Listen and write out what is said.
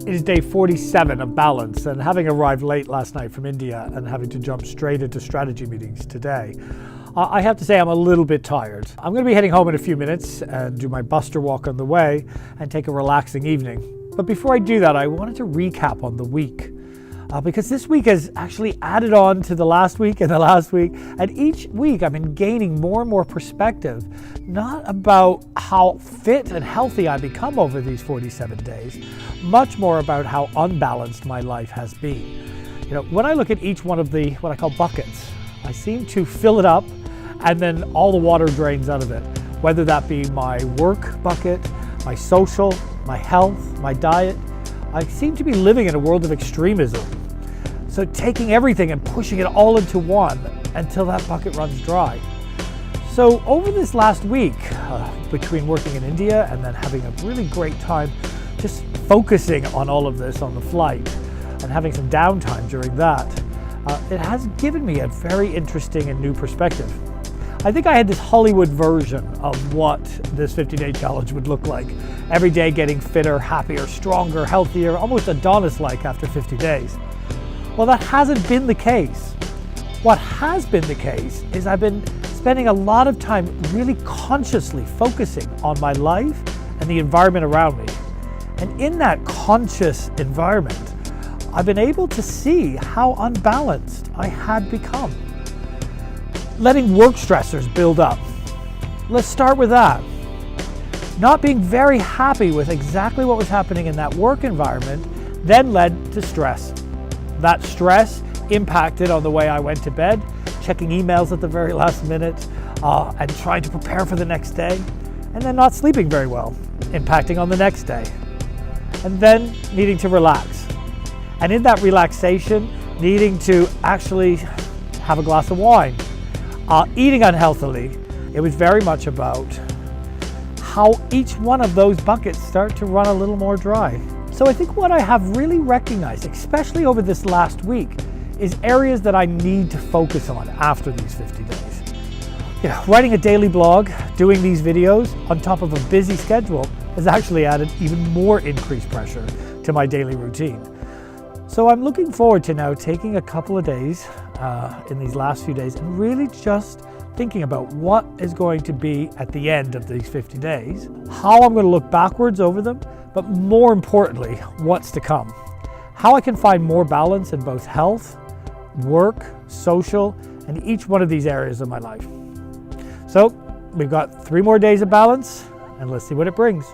It is day 47 of balance, and having arrived late last night from India and having to jump straight into strategy meetings today, I have to say I'm a little bit tired. I'm going to be heading home in a few minutes and do my Buster walk on the way and take a relaxing evening. But before I do that, I wanted to recap on the week. Because this week has actually added on to the last week and the last week. And each week I've been gaining more and more perspective, not about how fit and healthy I become over these 47 days, much more about how unbalanced my life has been. You know, when I look at each one of the, what I call buckets, I seem to fill it up and then all the water drains out of it. Whether that be my work bucket, my social, my health, my diet, I seem to be living in a world of extremism. So taking everything and pushing it all into one until that bucket runs dry. So over this last week, between working in India and then having a really great time just focusing on all of this on the flight and having some downtime during that, it has given me a very interesting and new perspective. I think I had this Hollywood version of what this 50-day challenge would look like. Every day getting fitter, happier, stronger, healthier, almost Adonis-like after 50 days. Well, that hasn't been the case. What has been the case is I've been spending a lot of time really consciously focusing on my life and the environment around me. And in that conscious environment, I've been able to see how unbalanced I had become. Letting work stressors build up. Let's start with that. Not being very happy with exactly what was happening in that work environment then led to stress. That stress impacted on the way I went to bed, checking emails at the very last minute, and trying to prepare for the next day, and then not sleeping very well, impacting on the next day. And then needing to relax. And in that relaxation, needing to actually have a glass of wine. Eating unhealthily, it was very much about how each one of those buckets start to run a little more dry. So I think what I have really recognized, especially over this last week, is areas that I need to focus on after these 50 days. You know, writing a daily blog, doing these videos on top of a busy schedule has actually added even more increased pressure to my daily routine. So I'm looking forward to now taking a couple of days in these last few days and really just thinking about what is going to be at the end of these 50 days, how I'm going to look backwards over them, but more importantly, what's to come. How I can find more balance in both health, work, social, and each one of these areas of my life. So we've got 3 more days of balance, and let's see what it brings.